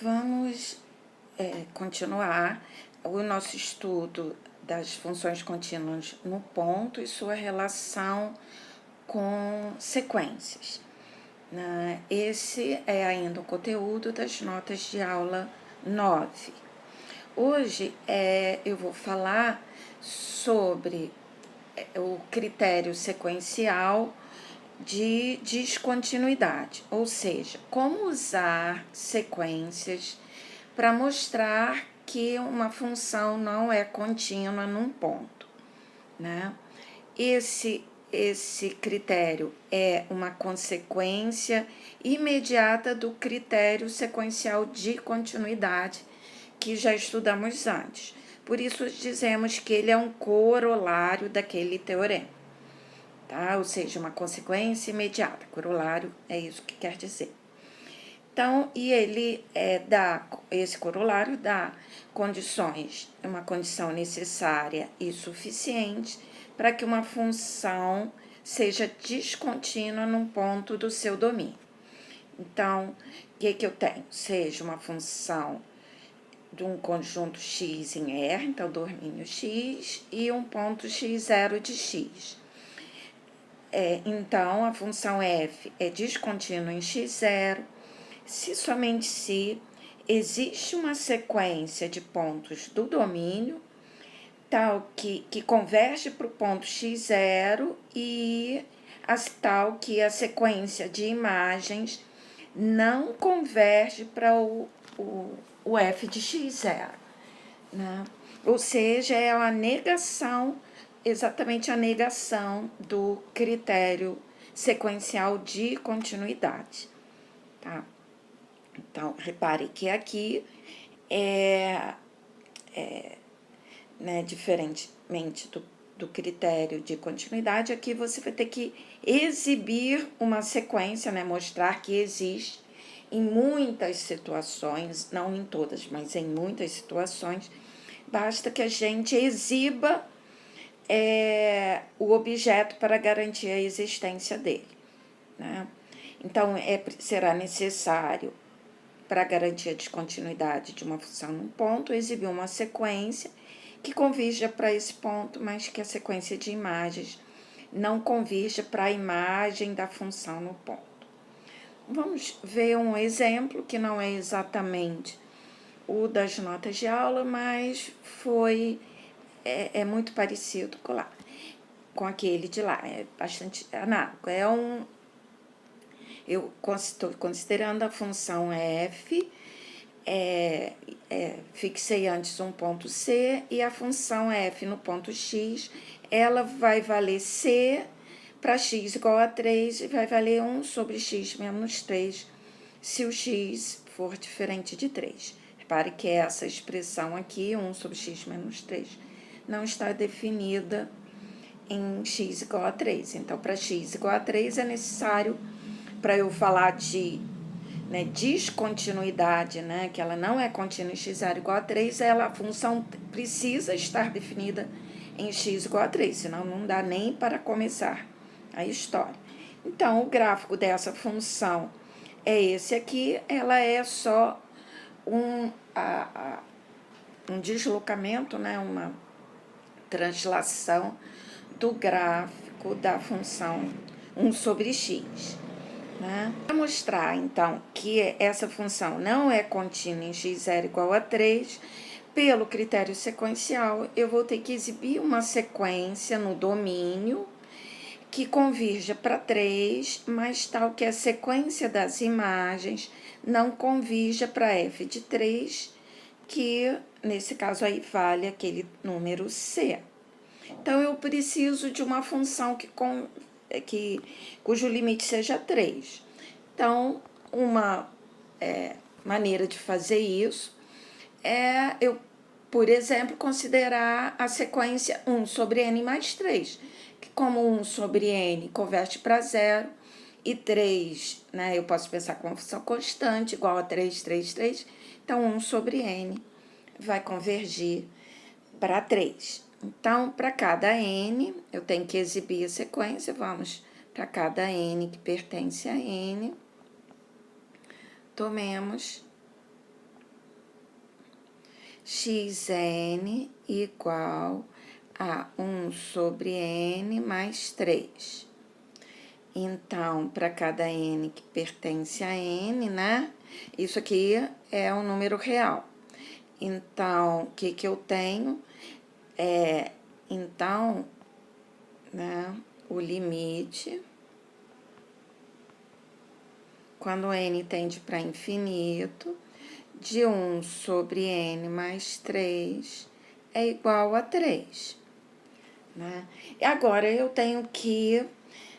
Vamos continuar o nosso estudo das funções contínuas no ponto e sua relação com sequências. Esse é ainda o conteúdo das notas de aula 9. Hoje eu vou falar sobre o critério sequencial de descontinuidade, ou seja, como usar sequências para mostrar que uma função não é contínua num ponto, né? Esse critério é uma consequência imediata do critério sequencial de continuidade que já estudamos antes. Por isso dizemos que ele é um corolário daquele teorema, tá? Ou seja, uma consequência imediata. Corolário é isso que quer dizer. Então, e ele esse corolário dá condições, uma condição necessária e suficiente para que uma função seja descontínua num ponto do seu domínio. Então, o que eu tenho? Seja uma função de um conjunto x em R, então domínio x, e um ponto x0 de x. Então, a função f é descontínua em x0, se somente se existe uma sequência de pontos do domínio tal que converge para o ponto x0 e tal que a sequência de imagens não converge para o f de x0, né? Ou seja, é a negação, exatamente a negação do critério sequencial de continuidade, tá? Então, repare que aqui né, diferentemente do critério de continuidade, aqui você vai ter que exibir uma sequência, né, mostrar que existe em muitas situações, não em todas, mas em muitas situações, basta que a gente exiba o objeto para garantir a existência dele, né? Então, será necessário, para garantir a descontinuidade de uma função num ponto, exibir uma sequência que convirja para esse ponto, mas que a sequência de imagens não convirja para a imagem da função no ponto. Vamos ver um exemplo que não é exatamente o das notas de aula, mas é muito parecido com aquele de lá, é bastante análogo. Eu estou considerando a função f, fixei antes um ponto C, e a função f no ponto x, ela vai valer C para x igual a 3 e vai valer 1 sobre x menos 3, se o x for diferente de 3. Repare que essa expressão aqui, 1 sobre x menos 3, não está definida em x igual a 3. Então, para x igual a 3, é necessário, para eu falar de descontinuidade, né, que ela não é contínua em x0 igual a 3, a função precisa estar definida em x igual a 3, senão não dá nem para começar a história. Então, o gráfico dessa função é esse aqui, ela é só um deslocamento, né, uma translação do gráfico da função 1 sobre x. Né? Para mostrar, então, que essa função não é contínua em x0 igual a 3, pelo critério sequencial, eu vou ter que exibir uma sequência no domínio que convirja para 3, mas tal que a sequência das imagens não convirja para f de 3, que, nesse caso aí, vale aquele número c. Então, eu preciso de uma função cujo limite seja 3. Então, uma maneira de fazer isso é eu, por exemplo, considerar a sequência 1 sobre n mais 3, que como 1 sobre n converte para 0 e 3, né, eu posso pensar como uma função constante, igual a 3, 3, 3, então 1 sobre n vai convergir para 3. Então, para cada n, eu tenho que exibir a sequência, vamos para cada n que pertence a n, tomemos xn igual a 1 sobre n mais 3. Então, para cada n que pertence a n, né? Isso aqui é um número real. Então, o que eu tenho? Então, né, o limite, quando n tende para infinito, de 1 sobre n mais 3 é igual a 3. Né? E agora, eu tenho que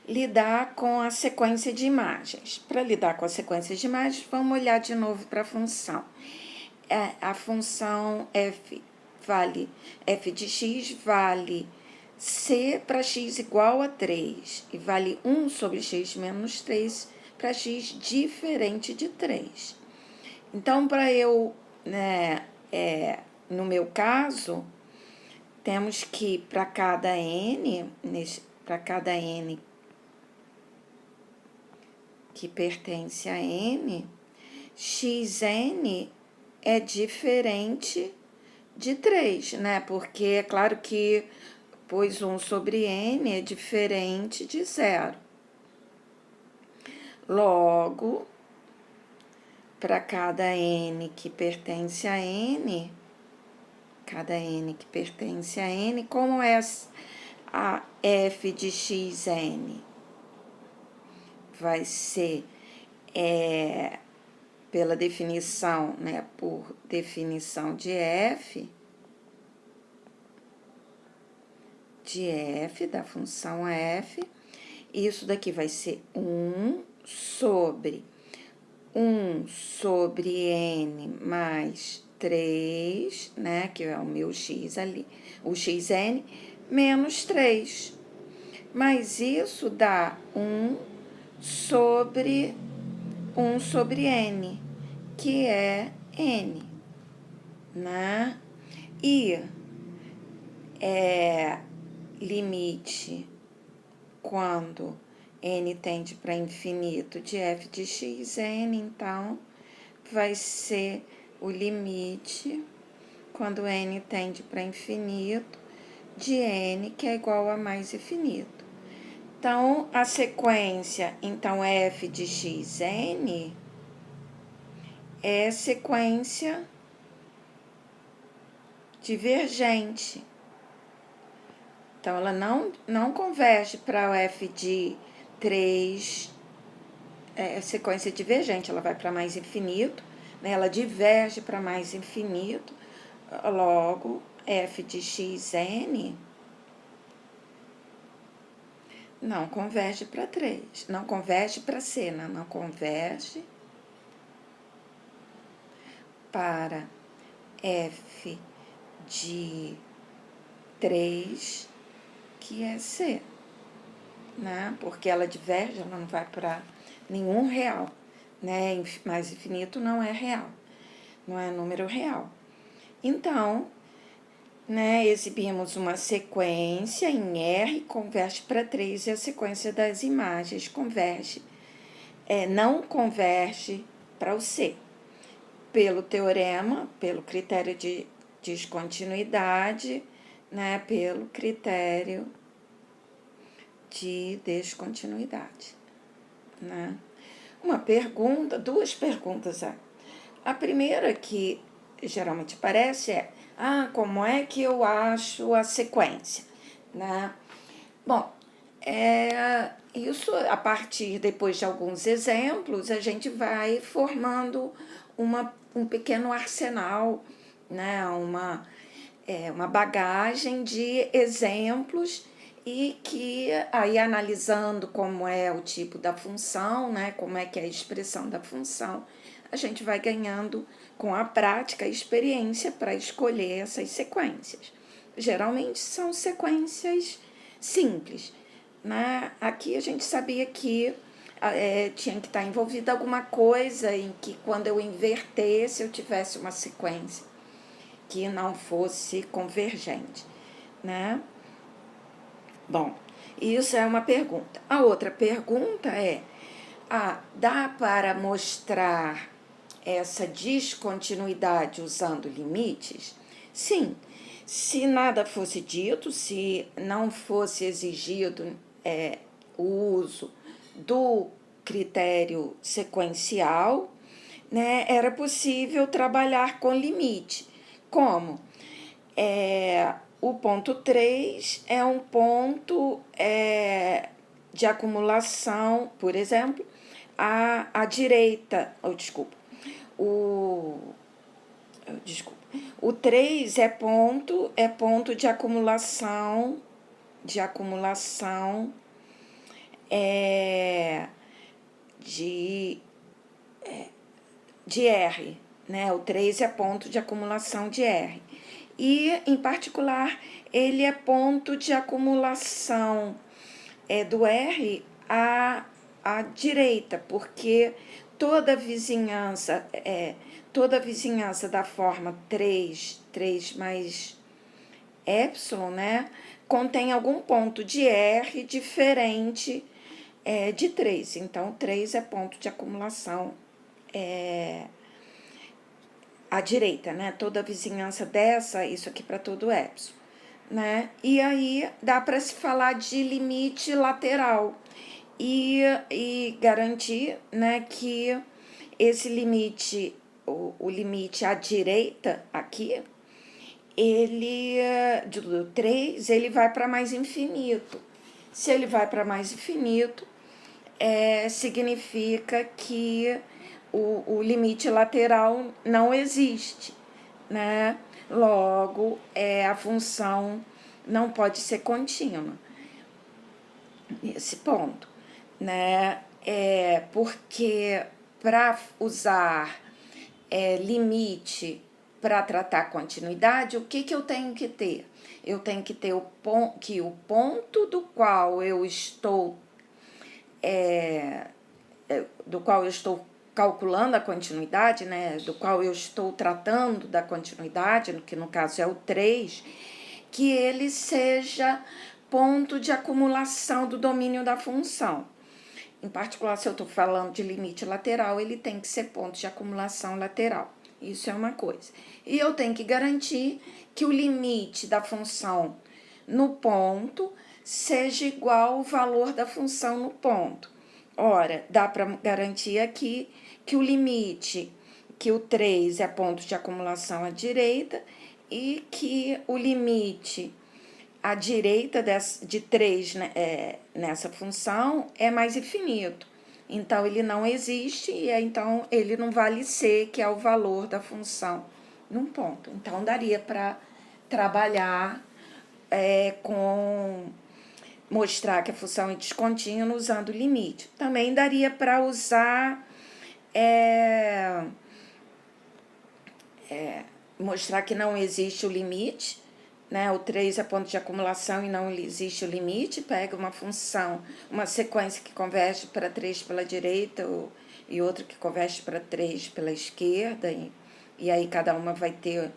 lidar com a sequência de imagens. Para lidar com a sequência de imagens, vamos olhar de novo para a função. A função f de x vale c para x igual a 3 e vale 1 sobre x menos 3 para x diferente de 3. Então, para eu, né, no meu caso, temos que para cada n que pertence a n, xn é diferente de 3, né? Porque é claro que, pois 1 sobre n é diferente de 0. Logo, para cada n que pertence a n, como é a f de xn? Vai ser, pela definição, né, por definição de f, da função f, isso daqui vai ser 1 sobre n mais 3, né, que é o meu x ali, o xn, menos 3. Mas isso dá 1 sobre n, que é n, né? E limite quando n tende para infinito de f de xn, então, vai ser o limite quando n tende para infinito de n, que é igual a mais infinito. Então, a sequência, então, f de xn é sequência divergente. Então, ela não converge para o f de 3, sequência divergente, ela vai para mais infinito, né? Ela diverge para mais infinito, logo, f de xn não converge para 3, não converge para c, né? Não converge para f de 3, que é c, né? Porque ela diverge, ela não vai para nenhum real, né? Mais infinito não é real, não é número real. Então, né, exibimos uma sequência em R, converge para 3, e a sequência das imagens converge, não converge para o C. Pelo teorema, pelo critério de descontinuidade, né, pelo critério de descontinuidade, né? Duas perguntas. A primeira que geralmente aparece é, como é que eu acho a sequência, né? Bom, isso a partir, depois de alguns exemplos, a gente vai formando um pequeno arsenal, né? Uma bagagem de exemplos e que aí analisando como é o tipo da função, né? Como é que é a expressão da função, a gente vai ganhando com a prática a experiência para escolher essas sequências. Geralmente são sequências simples, né? Aqui a gente sabia que tinha que estar envolvida alguma coisa em que quando eu invertesse eu tivesse uma sequência que não fosse convergente, né? Bom, isso é uma pergunta. A outra pergunta é, dá para mostrar essa descontinuidade usando limites? Sim, se nada fosse dito, se não fosse exigido o uso do critério sequencial, né, era possível trabalhar com limite. Como? O ponto 3 é um ponto de acumulação, por exemplo, à direita, o 3 é ponto de acumulação, de R, né? O 3 é ponto de acumulação de R. E, em particular, ele é ponto de acumulação do R à direita, porque toda vizinhança da forma 3 mais epsilon, né, contém algum ponto de R diferente de 3. Então, 3 é ponto de acumulação à direita, né? Toda a vizinhança dessa, isso aqui para todo epsilon, né? E aí dá para se falar de limite lateral e garantir, né, que esse limite, o limite à direita aqui, ele, do 3, ele vai para mais infinito. Se ele vai para mais infinito, significa que o limite lateral não existe, né? Logo, a função não pode ser contínua nesse ponto, né? Porque para usar limite para tratar continuidade, o que eu tenho que ter? Eu tenho que ter o ponto do qual eu estou calculando a continuidade, né, do qual eu estou tratando da continuidade, que no caso é o 3, que ele seja ponto de acumulação do domínio da função. Em particular, se eu estou falando de limite lateral, ele tem que ser ponto de acumulação lateral. Isso é uma coisa. E eu tenho que garantir que o limite da função no ponto seja igual ao valor da função no ponto. Ora, dá para garantir aqui que o limite, que o 3 é ponto de acumulação à direita e que o limite à direita de 3, né, nessa função é mais infinito. Então, ele não existe e então ele não vale C, que é o valor da função num ponto. Então, daria para trabalhar com mostrar que a função é descontínua usando limite. Também daria para usar mostrar que não existe o limite, né? O 3 é ponto de acumulação e não existe o limite. Pega uma função, uma sequência que converge para 3 pela direita e outra que converge para 3 pela esquerda, e aí cada uma vai ter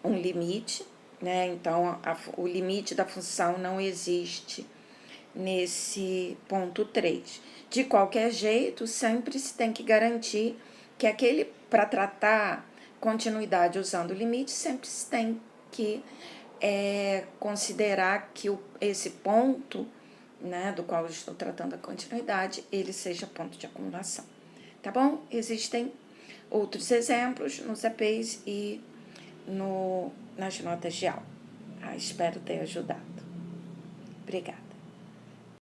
um limite, né? Então, o limite da função não existe nesse ponto 3. De qualquer jeito, sempre se tem que garantir que para tratar continuidade usando limite, sempre se tem que considerar que esse ponto, né, do qual eu estou tratando a continuidade, ele seja ponto de acumulação. Tá bom? Existem outros exemplos nos EPIs e nas notas de aula. Espero ter ajudado. Obrigada.